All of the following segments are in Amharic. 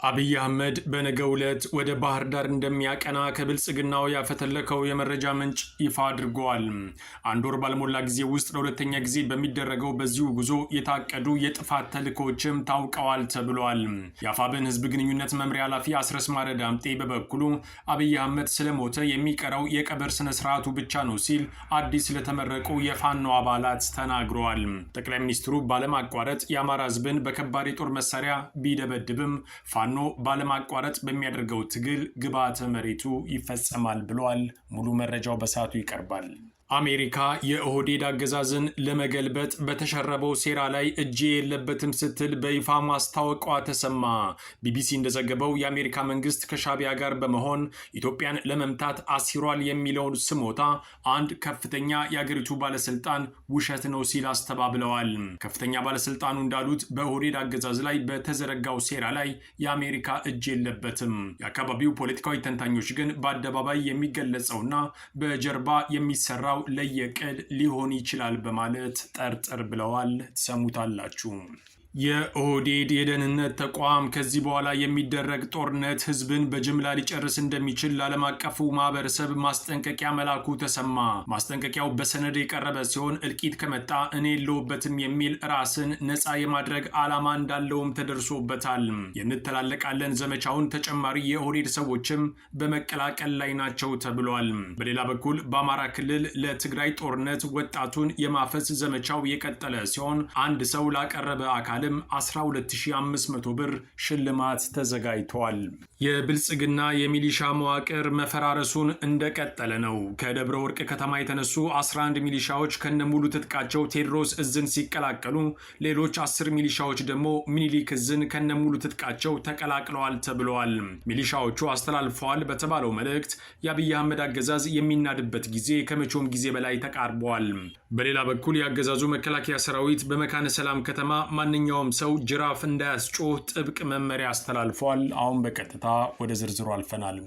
አብይ አህመድ በነገው ዕለት ወደ ባህር ዳር እንደሚያቀና ከብልጽግናው ያፈተለከው የመረጃ ምንጭ ይፋ አድርጓል። አንድ ወር ባልሞላ ጊዜ ውስጥ ለሁለተኛ ጊዜ በሚደረገው በዚሁ ጉዞ የታቀዱ የጥፋት ተልእኮችም ታውቀዋል ተብሏል። የአፋብን ህዝብ ግንኙነት መምሪያ ኃላፊ አስረስ ማረ ዳምጤ በበኩሉ አብይ አህመድ ስለሞተ የሚቀረው የቀብር ስነ ስርዓቱ ብቻ ነው ሲል አዲስ ለተመረቁ የፋኖ አባላት ተናግረዋል። ጠቅላይ ሚኒስትሩ ባለማቋረጥ የአማራ ህዝብን በከባድ የጦር መሳሪያ ቢደበድብም ፋኖ ባለማቋረጥ በሚያደርገው ትግል ግብዓተ መሬቱ ይፈጸማል ብሏል። ሙሉ መረጃው በሰዓቱ ይቀርባል። አሜሪካ የኦህዴድ አገዛዝን ለመገልበጥ በተሸረበው ሴራ ላይ እጄ የለበትም ስትል በይፋ ማስታወቋ ተሰማ። ቢቢሲ እንደዘገበው የአሜሪካ መንግስት ከሻቢያ ጋር በመሆን ኢትዮጵያን ለመምታት አሲሯል የሚለውን ስሞታ አንድ ከፍተኛ የአገሪቱ ባለስልጣን ውሸት ነው ሲል አስተባብለዋል። ከፍተኛ ባለስልጣኑ እንዳሉት በኦህዴድ አገዛዝ ላይ በተዘረጋው ሴራ ላይ የአሜሪካ እጅ የለበትም። የአካባቢው ፖለቲካዊ ተንታኞች ግን በአደባባይ የሚገለጸውና በጀርባ የሚሰራው ለየቅል ሊሆን ይችላል በማለት ጠርጥር ብለዋል። ትሰሙታላችሁ። የኦህዴድ የደህንነት ተቋም ከዚህ በኋላ የሚደረግ ጦርነት ህዝብን በጅምላ ሊጨርስ እንደሚችል ለዓለም አቀፉ ማህበረሰብ ማስጠንቀቂያ መላኩ ተሰማ። ማስጠንቀቂያው በሰነድ የቀረበ ሲሆን እልቂት ከመጣ እኔ የለሁበትም የሚል ራስን ነፃ የማድረግ ዓላማ እንዳለውም ተደርሶበታል። የንተላለቃለን ዘመቻውን ተጨማሪ የኦህዴድ ሰዎችም በመቀላቀል ላይ ናቸው ተብሏል። በሌላ በኩል በአማራ ክልል ለትግራይ ጦርነት ወጣቱን የማፈስ ዘመቻው የቀጠለ ሲሆን አንድ ሰው ላቀረበ አካል 12500 ብር ሽልማት ተዘጋጅቷል። የብልጽግና የሚሊሻ መዋቅር መፈራረሱን እንደቀጠለ ነው። ከደብረ ወርቅ ከተማ የተነሱ 11 ሚሊሻዎች ከነሙሉ ትጥቃቸው ቴዎድሮስ እዝን ሲቀላቀሉ ሌሎች 10 ሚሊሻዎች ደግሞ ሚኒሊክ እዝን ከነሙሉ ትጥቃቸው ተቀላቅለዋል ተብለዋል። ሚሊሻዎቹ አስተላልፈዋል በተባለው መልእክት የአብይ አህመድ አገዛዝ የሚናድበት ጊዜ ከመቼውም ጊዜ በላይ ተቃርቧል። በሌላ በኩል የአገዛዙ መከላከያ ሰራዊት በመካነ ሰላም ከተማ ማንኛውም ሰው ጅራፍ እንዳያስጮህ ጥብቅ መመሪያ አስተላልፏል። አሁን በቀጥታ ወደ ዝርዝሩ አልፈናል።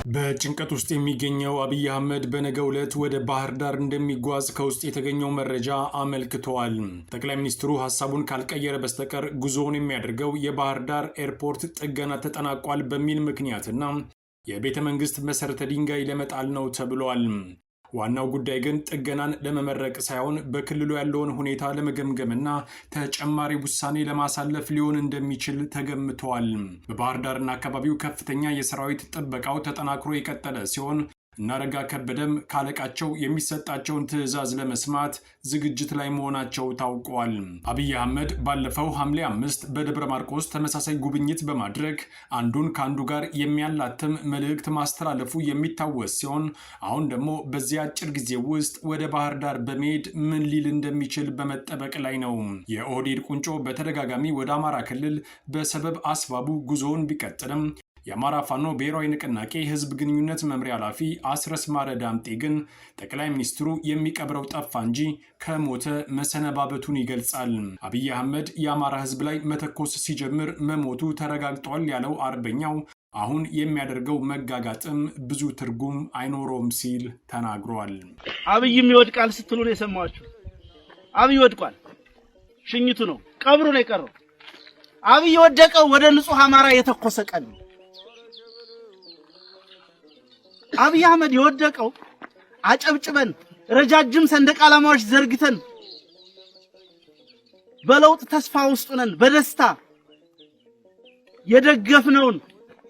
በጭንቀት ውስጥ የሚገኘው አብይ አህመድ በነገው ዕለት ወደ ባህር ዳር እንደሚጓዝ ከውስጥ የተገኘው መረጃ አመልክተዋል። ጠቅላይ ሚኒስትሩ ሀሳቡን ካልቀየረ በስተቀር ጉዞውን የሚያደርገው የባህር ዳር ኤርፖርት ጥገና ተጠናቋል በሚል ምክንያትና የቤተ መንግስት መሰረተ ድንጋይ ለመጣል ነው ተብሏል። ዋናው ጉዳይ ግን ጥገናን ለመመረቅ ሳይሆን በክልሉ ያለውን ሁኔታ ለመገምገምና ተጨማሪ ውሳኔ ለማሳለፍ ሊሆን እንደሚችል ተገምተዋል። በባህር ዳርና አካባቢው ከፍተኛ የሰራዊት ጥበቃው ተጠናክሮ የቀጠለ ሲሆን እናረጋ ከበደም ካለቃቸው የሚሰጣቸውን ትዕዛዝ ለመስማት ዝግጅት ላይ መሆናቸው ታውቋል። አብይ አህመድ ባለፈው ሐምሌ 5 በደብረ ማርቆስ ተመሳሳይ ጉብኝት በማድረግ አንዱን ከአንዱ ጋር የሚያላትም መልእክት ማስተላለፉ የሚታወስ ሲሆን አሁን ደግሞ በዚያ አጭር ጊዜ ውስጥ ወደ ባህር ዳር በመሄድ ምን ሊል እንደሚችል በመጠበቅ ላይ ነው። የኦህዴድ ቁንጮ በተደጋጋሚ ወደ አማራ ክልል በሰበብ አስባቡ ጉዞውን ቢቀጥልም የአማራ ፋኖ ብሔራዊ ንቅናቄ ህዝብ ግንኙነት መምሪያ ኃላፊ አስረስ ማረ ዳምጤ ግን ጠቅላይ ሚኒስትሩ የሚቀብረው ጠፋ እንጂ ከሞተ መሰነባበቱን ይገልጻል። አብይ አህመድ የአማራ ህዝብ ላይ መተኮስ ሲጀምር መሞቱ ተረጋግጧል ያለው አርበኛው አሁን የሚያደርገው መጋጋጥም ብዙ ትርጉም አይኖረውም ሲል ተናግሯል። አብይም ይወድቃል ስትሉ ነው የሰማችሁ። አብይ ወድቋል። ሽኝቱ ነው፣ ቀብሩ ነው የቀረው። አብይ ወደቀው ወደ ንጹህ አማራ የተኮሰ ቀን ነው። አብይ አህመድ የወደቀው አጨብጭበን ረጃጅም ሰንደቅ ዓላማዎች ዘርግተን በለውጥ ተስፋ ውስጥ ነን በደስታ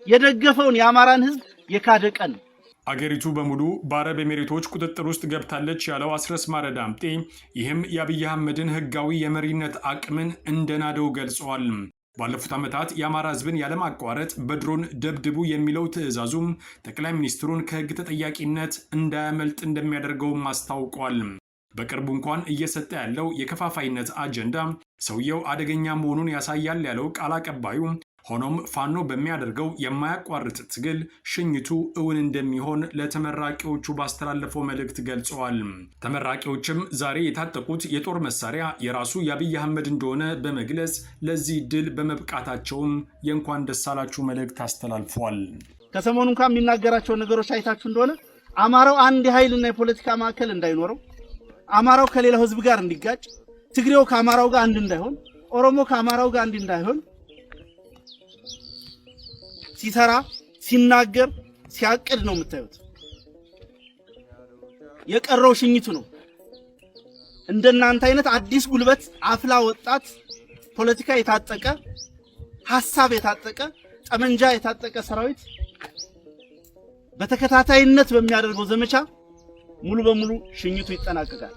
የደገፈውን የአማራን ህዝብ የካደ ቀን። አገሪቱ በሙሉ በአረብ ኤሚሬቶች ቁጥጥር ውስጥ ገብታለች ያለው አስረስ ማረ ዳምጤ ይህም የአብይ አህመድን ህጋዊ የመሪነት አቅምን እንደናደው ገልጿል። ባለፉት ዓመታት የአማራ ህዝብን ያለማቋረጥ በድሮን ደብድቡ የሚለው ትዕዛዙም ጠቅላይ ሚኒስትሩን ከህግ ተጠያቂነት እንዳያመልጥ እንደሚያደርገውም አስታውቋል። በቅርቡ እንኳን እየሰጠ ያለው የከፋፋይነት አጀንዳ ሰውየው አደገኛ መሆኑን ያሳያል ያለው ቃል አቀባዩ ሆኖም ፋኖ በሚያደርገው የማያቋርጥ ትግል ሽኝቱ እውን እንደሚሆን ለተመራቂዎቹ ባስተላለፈው መልእክት ገልጸዋል። ተመራቂዎችም ዛሬ የታጠቁት የጦር መሳሪያ የራሱ የአብይ አህመድ እንደሆነ በመግለጽ ለዚህ ድል በመብቃታቸውም የእንኳን ደስ አላችሁ መልእክት አስተላልፈዋል። ከሰሞኑ እንኳን የሚናገራቸው ነገሮች አይታችሁ እንደሆነ አማራው አንድ ኃይልና የፖለቲካ ማዕከል እንዳይኖረው አማራው ከሌላው ህዝብ ጋር እንዲጋጭ፣ ትግሬው ከአማራው ጋር አንድ እንዳይሆን፣ ኦሮሞ ከአማራው ጋር አንድ እንዳይሆን ሲሰራ ሲናገር ሲያቅድ ነው የምታዩት። የቀረው ሽኝቱ ነው። እንደናንተ አይነት አዲስ ጉልበት አፍላ ወጣት ፖለቲካ የታጠቀ ሐሳብ የታጠቀ ጠመንጃ የታጠቀ ሰራዊት በተከታታይነት በሚያደርገው ዘመቻ ሙሉ በሙሉ ሽኝቱ ይጠናቀቃል።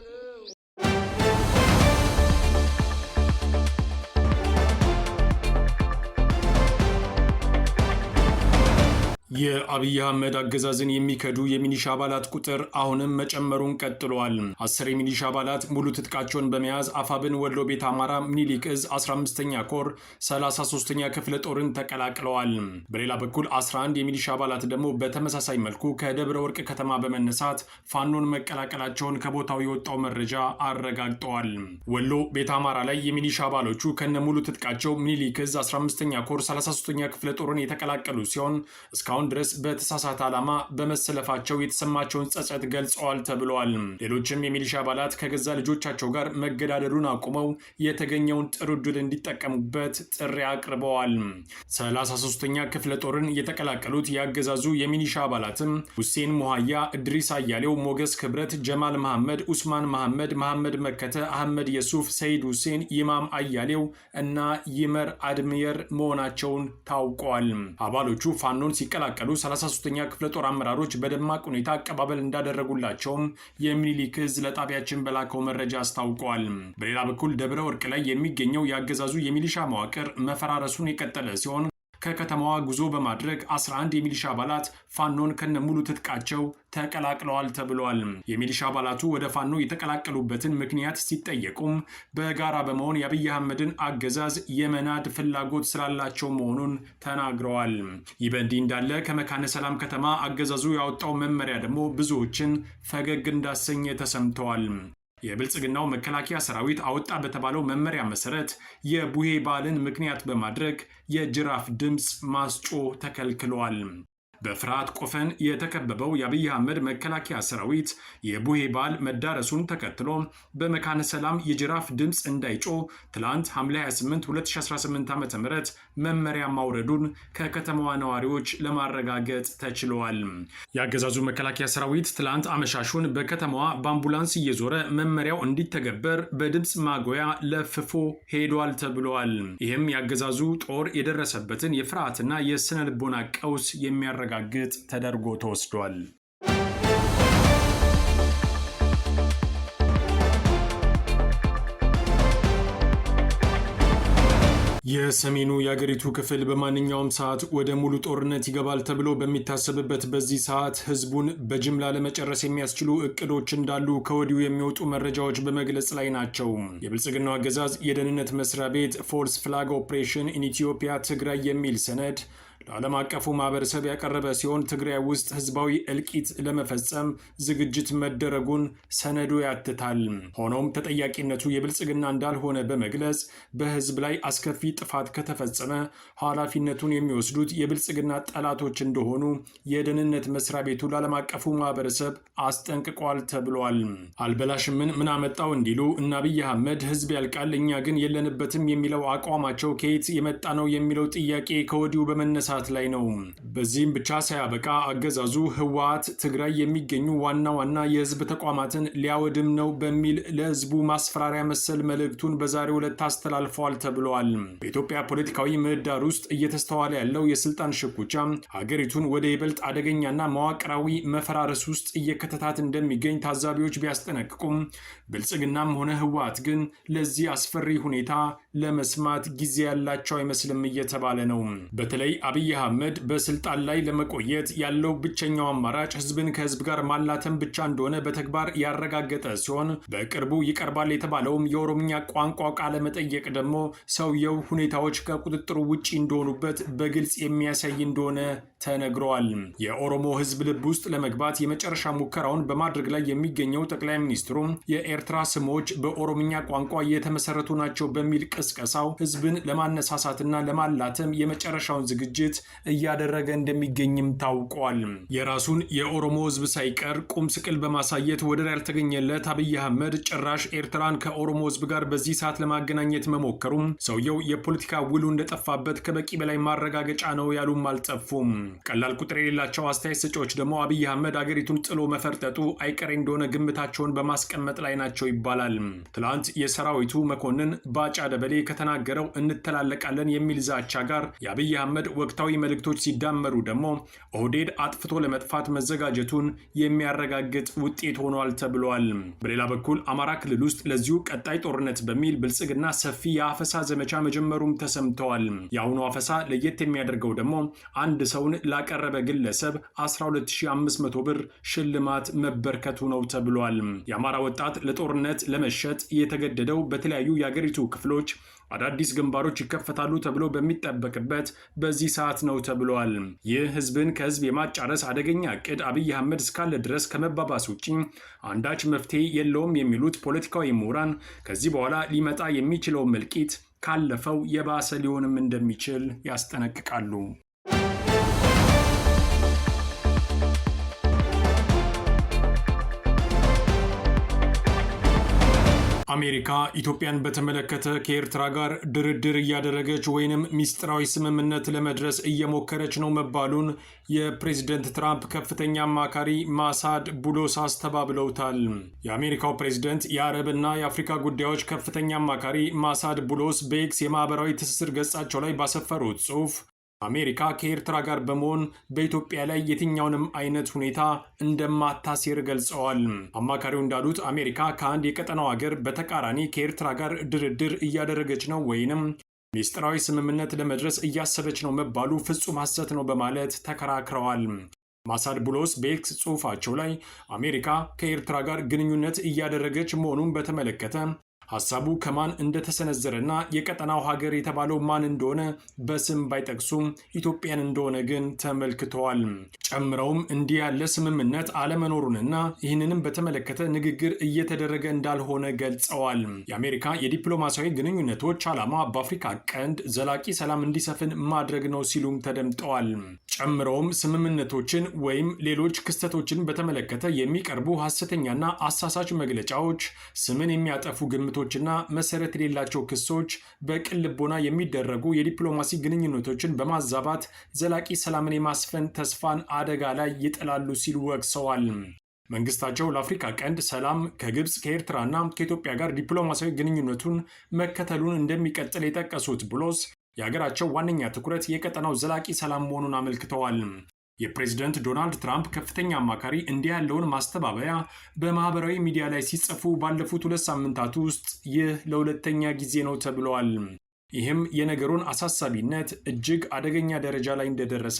የአብይ አህመድ አገዛዝን የሚከዱ የሚሊሻ አባላት ቁጥር አሁንም መጨመሩን ቀጥሏል። 10 የሚሊሻ አባላት ሙሉ ትጥቃቸውን በመያዝ አፋብን ወሎ ቤት አማራ ምኒልክ እዝ 15ኛ ኮር 33ኛ ክፍለ ጦርን ተቀላቅለዋል። በሌላ በኩል 11 የሚሊሻ አባላት ደግሞ በተመሳሳይ መልኩ ከደብረ ወርቅ ከተማ በመነሳት ፋኖን መቀላቀላቸውን ከቦታው የወጣው መረጃ አረጋግጠዋል። ወሎ ቤት አማራ ላይ የሚሊሻ አባሎቹ ከነ ሙሉ ትጥቃቸው ምኒልክ እዝ 15ኛ ኮር 33ኛ ክፍለ ጦርን የተቀላቀሉ ሲሆን እስካሁን ድረስ በተሳሳተ ዓላማ በመሰለፋቸው የተሰማቸውን ጸጸት ገልጸዋል ተብለዋል። ሌሎችም የሚሊሻ አባላት ከገዛ ልጆቻቸው ጋር መገዳደሉን አቁመው የተገኘውን ጥሩ ዕድል እንዲጠቀሙበት ጥሪ አቅርበዋል። 33ኛ ክፍለ ጦርን የተቀላቀሉት ያገዛዙ የሚሊሻ አባላትም ሁሴን ሙሃያ፣ እድሪስ አያሌው፣ ሞገስ ክብረት፣ ጀማል መሐመድ፣ ኡስማን መሐመድ፣ መሐመድ መከተ፣ አህመድ የሱፍ፣ ሰይድ ሁሴን፣ ኢማም አያሌው እና ይመር አድምየር መሆናቸውን ታውቋል። አባሎቹ ፋኖን ሲቀላቀሉ 33ኛ ክፍለ ጦር አመራሮች በደማቅ ሁኔታ አቀባበል እንዳደረጉላቸውም የሚኒሊክ እዝ ለጣቢያችን በላከው መረጃ አስታውቀዋል። በሌላ በኩል ደብረ ወርቅ ላይ የሚገኘው የአገዛዙ የሚሊሻ መዋቅር መፈራረሱን የቀጠለ ሲሆን ከከተማዋ ጉዞ በማድረግ 11 የሚሊሻ አባላት ፋኖን ከነሙሉ ትጥቃቸው ተቀላቅለዋል ተብሏል። የሚሊሻ አባላቱ ወደ ፋኖ የተቀላቀሉበትን ምክንያት ሲጠየቁም በጋራ በመሆን የአብይ አህመድን አገዛዝ የመናድ ፍላጎት ስላላቸው መሆኑን ተናግረዋል። ይህ በእንዲህ እንዳለ ከመካነ ሰላም ከተማ አገዛዙ ያወጣው መመሪያ ደግሞ ብዙዎችን ፈገግ እንዳሰኘ ተሰምተዋል። የብልጽግናው መከላከያ ሰራዊት አወጣ በተባለው መመሪያ መሰረት የቡሄ በዓልን ምክንያት በማድረግ የጅራፍ ድምፅ ማስጮ ተከልክሏል። በፍርሃት ቆፈን የተከበበው የአብይ አህመድ መከላከያ ሰራዊት የቡሄ በዓል መዳረሱን ተከትሎ በመካነ ሰላም የጅራፍ ድምፅ እንዳይጮህ ትላንት ሐምሌ 28 2018 ዓ.ም መመሪያ ማውረዱን ከከተማዋ ነዋሪዎች ለማረጋገጥ ተችሏል። የአገዛዙ መከላከያ ሰራዊት ትላንት አመሻሹን በከተማዋ በአምቡላንስ እየዞረ መመሪያው እንዲተገበር በድምፅ ማጉያ ለፍፎ ሄዷል ተብሏል። ይህም የአገዛዙ ጦር የደረሰበትን የፍርሃትና የስነ ልቦና ቀውስ የሚያረጋግጥ ተደርጎ ተወስዷል። የሰሜኑ የአገሪቱ ክፍል በማንኛውም ሰዓት ወደ ሙሉ ጦርነት ይገባል ተብሎ በሚታሰብበት በዚህ ሰዓት ህዝቡን በጅምላ ለመጨረስ የሚያስችሉ እቅዶች እንዳሉ ከወዲሁ የሚወጡ መረጃዎች በመግለጽ ላይ ናቸው። የብልጽግናው አገዛዝ የደህንነት መስሪያ ቤት ፎልስ ፍላግ ኦፕሬሽን ኢን ኢትዮጵያ ትግራይ የሚል ሰነድ ለዓለም አቀፉ ማህበረሰብ ያቀረበ ሲሆን ትግራይ ውስጥ ህዝባዊ እልቂት ለመፈጸም ዝግጅት መደረጉን ሰነዱ ያትታል። ሆኖም ተጠያቂነቱ የብልጽግና እንዳልሆነ በመግለጽ በህዝብ ላይ አስከፊ ጥፋት ከተፈጸመ ኃላፊነቱን የሚወስዱት የብልጽግና ጠላቶች እንደሆኑ የደህንነት መስሪያ ቤቱ ለዓለም አቀፉ ማህበረሰብ አስጠንቅቋል ተብሏል። አልበላሽምን ምን አመጣው እንዲሉ እና አብይ አህመድ ህዝብ ያልቃል እኛ ግን የለንበትም የሚለው አቋማቸው ከየት የመጣ ነው የሚለው ጥያቄ ከወዲሁ በመነሳት ላይ ነው። በዚህም ብቻ ሳያበቃ አገዛዙ ህወሓት ትግራይ የሚገኙ ዋና ዋና የህዝብ ተቋማትን ሊያወድም ነው በሚል ለህዝቡ ማስፈራሪያ መሰል መልእክቱን በዛሬው ዕለት አስተላልፈዋል ተብለዋል። በኢትዮጵያ ፖለቲካዊ ምህዳር ውስጥ እየተስተዋለ ያለው የስልጣን ሽኩቻ ሀገሪቱን ወደ ይበልጥ አደገኛና መዋቅራዊ መፈራረስ ውስጥ እየከተታት እንደሚገኝ ታዛቢዎች ቢያስጠነቅቁም ብልጽግናም ሆነ ህወሓት ግን ለዚህ አስፈሪ ሁኔታ ለመስማት ጊዜ ያላቸው አይመስልም እየተባለ ነው። በተለይ አብይ አህመድ በስልጣን ላይ ለመቆየት ያለው ብቸኛው አማራጭ ህዝብን ከህዝብ ጋር ማላተም ብቻ እንደሆነ በተግባር ያረጋገጠ ሲሆን በቅርቡ ይቀርባል የተባለውም የኦሮምኛ ቋንቋ ቃለ መጠየቅ ደግሞ ሰውየው ሁኔታዎች ከቁጥጥሩ ውጪ እንደሆኑበት በግልጽ የሚያሳይ እንደሆነ ተነግረዋል። የኦሮሞ ህዝብ ልብ ውስጥ ለመግባት የመጨረሻ ሙከራውን በማድረግ ላይ የሚገኘው ጠቅላይ ሚኒስትሩ የኤርትራ ስሞች በኦሮምኛ ቋንቋ የተመሰረቱ ናቸው በሚል ቅስቀሳው ህዝብን ለማነሳሳትና ለማላተም የመጨረሻውን ዝግጅት ዝግጅት እያደረገ እንደሚገኝም ታውቋል። የራሱን የኦሮሞ ህዝብ ሳይቀር ቁም ስቅል በማሳየት ወደር ያልተገኘለት አብይ አህመድ ጭራሽ ኤርትራን ከኦሮሞ ህዝብ ጋር በዚህ ሰዓት ለማገናኘት መሞከሩም ሰውየው የፖለቲካ ውሉ እንደጠፋበት ከበቂ በላይ ማረጋገጫ ነው ያሉም አልጠፉም። ቀላል ቁጥር የሌላቸው አስተያየት ሰጪዎች ደግሞ አብይ አህመድ አገሪቱን ጥሎ መፈርጠጡ አይቀሬ እንደሆነ ግምታቸውን በማስቀመጥ ላይ ናቸው ይባላል። ትላንት የሰራዊቱ መኮንን ባጫ ደበሌ ከተናገረው እንተላለቃለን የሚል ዛቻ ጋር የአብይ አህመድ ወቅታዊ መልእክቶች ሲዳመሩ ደግሞ ኦህዴድ አጥፍቶ ለመጥፋት መዘጋጀቱን የሚያረጋግጥ ውጤት ሆኗል ተብሏል። በሌላ በኩል አማራ ክልል ውስጥ ለዚሁ ቀጣይ ጦርነት በሚል ብልጽግና ሰፊ የአፈሳ ዘመቻ መጀመሩም ተሰምተዋል። የአሁኑ አፈሳ ለየት የሚያደርገው ደግሞ አንድ ሰውን ላቀረበ ግለሰብ 12500 ብር ሽልማት መበርከቱ ነው ተብሏል። የአማራ ወጣት ለጦርነት ለመሸጥ የተገደደው በተለያዩ የአገሪቱ ክፍሎች አዳዲስ ግንባሮች ይከፈታሉ ተብሎ በሚጠበቅበት በዚህ ሰዓት ነው ተብሏል። ይህ ህዝብን ከህዝብ የማጫረስ አደገኛ እቅድ አብይ አህመድ እስካለ ድረስ ከመባባስ ውጪ አንዳች መፍትሄ የለውም የሚሉት ፖለቲካዊ ምሁራን ከዚህ በኋላ ሊመጣ የሚችለው እልቂት ካለፈው የባሰ ሊሆንም እንደሚችል ያስጠነቅቃሉ። አሜሪካ ኢትዮጵያን በተመለከተ ከኤርትራ ጋር ድርድር እያደረገች ወይንም ሚስጥራዊ ስምምነት ለመድረስ እየሞከረች ነው መባሉን የፕሬዝደንት ትራምፕ ከፍተኛ አማካሪ ማሳድ ቡሎስ አስተባብለውታል። የአሜሪካው ፕሬዝደንት የአረብና የአፍሪካ ጉዳዮች ከፍተኛ አማካሪ ማሳድ ቡሎስ በኤክስ የማህበራዊ ትስስር ገጻቸው ላይ ባሰፈሩት ጽሑፍ አሜሪካ ከኤርትራ ጋር በመሆን በኢትዮጵያ ላይ የትኛውንም አይነት ሁኔታ እንደማታሴር ገልጸዋል። አማካሪው እንዳሉት አሜሪካ ከአንድ የቀጠናው ሀገር በተቃራኒ ከኤርትራ ጋር ድርድር እያደረገች ነው ወይንም ሚስጥራዊ ስምምነት ለመድረስ እያሰበች ነው መባሉ ፍጹም ሐሰት ነው በማለት ተከራክረዋል። ማሳድ ቡሎስ በኤክስ ጽሑፋቸው ላይ አሜሪካ ከኤርትራ ጋር ግንኙነት እያደረገች መሆኑን በተመለከተ ሐሳቡ ከማን እንደተሰነዘረና የቀጠናው ሀገር የተባለው ማን እንደሆነ በስም ባይጠቅሱም ኢትዮጵያን እንደሆነ ግን ተመልክተዋል። ጨምረውም እንዲህ ያለ ስምምነት አለመኖሩንና ይህንንም በተመለከተ ንግግር እየተደረገ እንዳልሆነ ገልጸዋል። የአሜሪካ የዲፕሎማሲያዊ ግንኙነቶች ዓላማ በአፍሪካ ቀንድ ዘላቂ ሰላም እንዲሰፍን ማድረግ ነው ሲሉም ተደምጠዋል። ጨምረውም ስምምነቶችን ወይም ሌሎች ክስተቶችን በተመለከተ የሚቀርቡ ሐሰተኛና አሳሳች መግለጫዎች፣ ስምን የሚያጠፉ ግምቶችና መሰረት የሌላቸው ክሶች በቅን ልቦና የሚደረጉ የዲፕሎማሲ ግንኙነቶችን በማዛባት ዘላቂ ሰላምን የማስፈን ተስፋን አደጋ ላይ ይጥላሉ ሲሉ ወቅሰዋል። መንግስታቸው ለአፍሪካ ቀንድ ሰላም ከግብፅ ከኤርትራና ከኢትዮጵያ ጋር ዲፕሎማሲያዊ ግንኙነቱን መከተሉን እንደሚቀጥል የጠቀሱት ቡሎስ የሀገራቸው ዋነኛ ትኩረት የቀጠናው ዘላቂ ሰላም መሆኑን አመልክተዋል። የፕሬዝደንት ዶናልድ ትራምፕ ከፍተኛ አማካሪ እንዲህ ያለውን ማስተባበያ በማህበራዊ ሚዲያ ላይ ሲጽፉ ባለፉት 2 ሳምንታት ውስጥ ይህ ለሁለተኛ ጊዜ ነው ተብለዋል። ይህም የነገሩን አሳሳቢነት እጅግ አደገኛ ደረጃ ላይ እንደደረሰ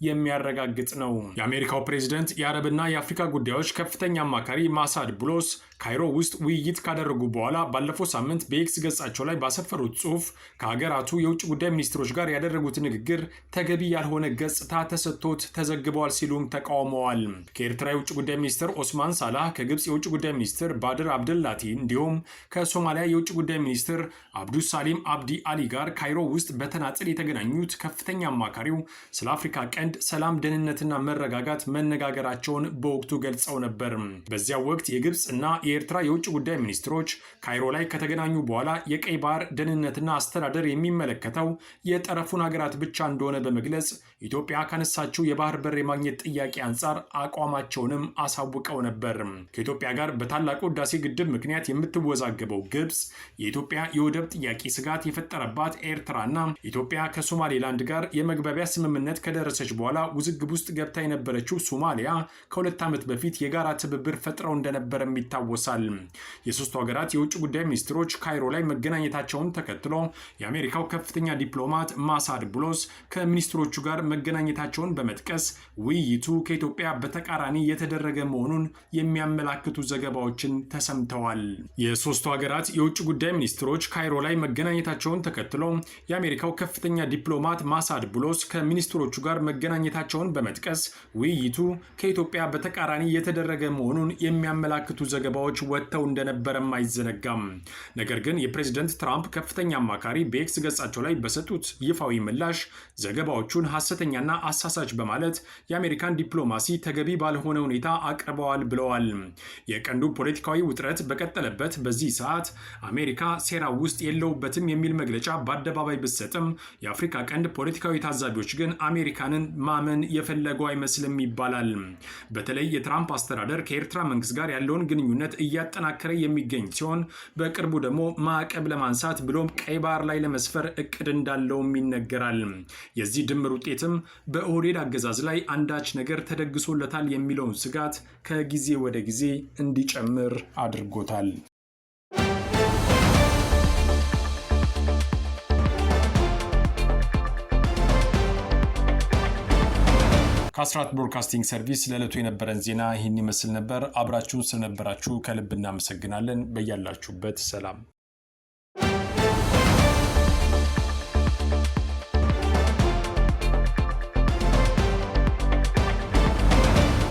የሚያረጋግጥ ነው። የአሜሪካው ፕሬዝደንት የአረብና የአፍሪካ ጉዳዮች ከፍተኛ አማካሪ ማሳድ ቡሎስ ካይሮ ውስጥ ውይይት ካደረጉ በኋላ ባለፈው ሳምንት በኤክስ ገጻቸው ላይ ባሰፈሩት ጽሑፍ ከሀገራቱ የውጭ ጉዳይ ሚኒስትሮች ጋር ያደረጉት ንግግር ተገቢ ያልሆነ ገጽታ ተሰጥቶት ተዘግበዋል ሲሉም ተቃውመዋል። ከኤርትራ የውጭ ጉዳይ ሚኒስትር ኦስማን ሳላህ፣ ከግብፅ የውጭ ጉዳይ ሚኒስትር ባድር አብደላቲ እንዲሁም ከሶማሊያ የውጭ ጉዳይ ሚኒስትር አብዱሳሊም አብዲ አሊ ጋር ካይሮ ውስጥ በተናጥል የተገናኙት ከፍተኛ አማካሪው ስለ አፍሪካ ቀንድ ሰላም፣ ደህንነትና መረጋጋት መነጋገራቸውን በወቅቱ ገልጸው ነበር። በዚያ ወቅት የግብፅ እና የኤርትራ የውጭ ጉዳይ ሚኒስትሮች ካይሮ ላይ ከተገናኙ በኋላ የቀይ ባህር ደህንነትና አስተዳደር የሚመለከተው የጠረፉን ሀገራት ብቻ እንደሆነ በመግለጽ ኢትዮጵያ ካነሳችው የባህር በር የማግኘት ጥያቄ አንጻር አቋማቸውንም አሳውቀው ነበር። ከኢትዮጵያ ጋር በታላቁ ህዳሴ ግድብ ምክንያት የምትወዛገበው ግብፅ የኢትዮጵያ የወደብ ጥያቄ ስጋት የፈጠረባት ኤርትራና ኢትዮጵያ ከሶማሌላንድ ጋር የመግባቢያ ስምምነት ከደረሰች በኋላ ውዝግብ ውስጥ ገብታ የነበረችው ሶማሊያ ከ2 ዓመት በፊት የጋራ ትብብር ፈጥረው እንደነበረም ይታወሳል። የሶስቱ ሀገራት የውጭ ጉዳይ ሚኒስትሮች ካይሮ ላይ መገናኘታቸውን ተከትሎ የአሜሪካው ከፍተኛ ዲፕሎማት ማሳድ ቡሎስ ከሚኒስትሮቹ ጋር መገናኘታቸውን በመጥቀስ ውይይቱ ከኢትዮጵያ በተቃራኒ የተደረገ መሆኑን የሚያመላክቱ ዘገባዎችን ተሰምተዋል። የሶስቱ ሀገራት የውጭ ጉዳይ ሚኒስትሮች ካይሮ ላይ መገናኘታቸውን ተከትሎ የአሜሪካው ከፍተኛ ዲፕሎማት ማሳድ ቡሎስ ከሚኒስትሮቹ ጋር መገናኘታቸውን በመጥቀስ ውይይቱ ከኢትዮጵያ በተቃራኒ የተደረገ መሆኑን የሚያመላክቱ ዘገባዎች ዘገባዎች ወጥተው እንደነበረም አይዘነጋም። ነገር ግን የፕሬዝደንት ትራምፕ ከፍተኛ አማካሪ በኤክስ ገጻቸው ላይ በሰጡት ይፋዊ ምላሽ ዘገባዎቹን ሐሰተኛና አሳሳች በማለት የአሜሪካን ዲፕሎማሲ ተገቢ ባልሆነ ሁኔታ አቅርበዋል ብለዋል። የቀንዱ ፖለቲካዊ ውጥረት በቀጠለበት በዚህ ሰዓት አሜሪካ ሴራ ውስጥ የለውበትም የሚል መግለጫ በአደባባይ ብትሰጥም የአፍሪካ ቀንድ ፖለቲካዊ ታዛቢዎች ግን አሜሪካንን ማመን የፈለጉ አይመስልም ይባላል። በተለይ የትራምፕ አስተዳደር ከኤርትራ መንግስት ጋር ያለውን ግንኙነት እያጠናከረ የሚገኝ ሲሆን በቅርቡ ደግሞ ማዕቀብ ለማንሳት ብሎም ቀይ ባህር ላይ ለመስፈር እቅድ እንዳለውም ይነገራል። የዚህ ድምር ውጤትም በኦህዴድ አገዛዝ ላይ አንዳች ነገር ተደግሶለታል የሚለውን ስጋት ከጊዜ ወደ ጊዜ እንዲጨምር አድርጎታል። ከአስራት ብሮድካስቲንግ ሰርቪስ ለዕለቱ የነበረን ዜና ይህን ይመስል ነበር። አብራችሁን ስለነበራችሁ ከልብ እናመሰግናለን። በያላችሁበት ሰላም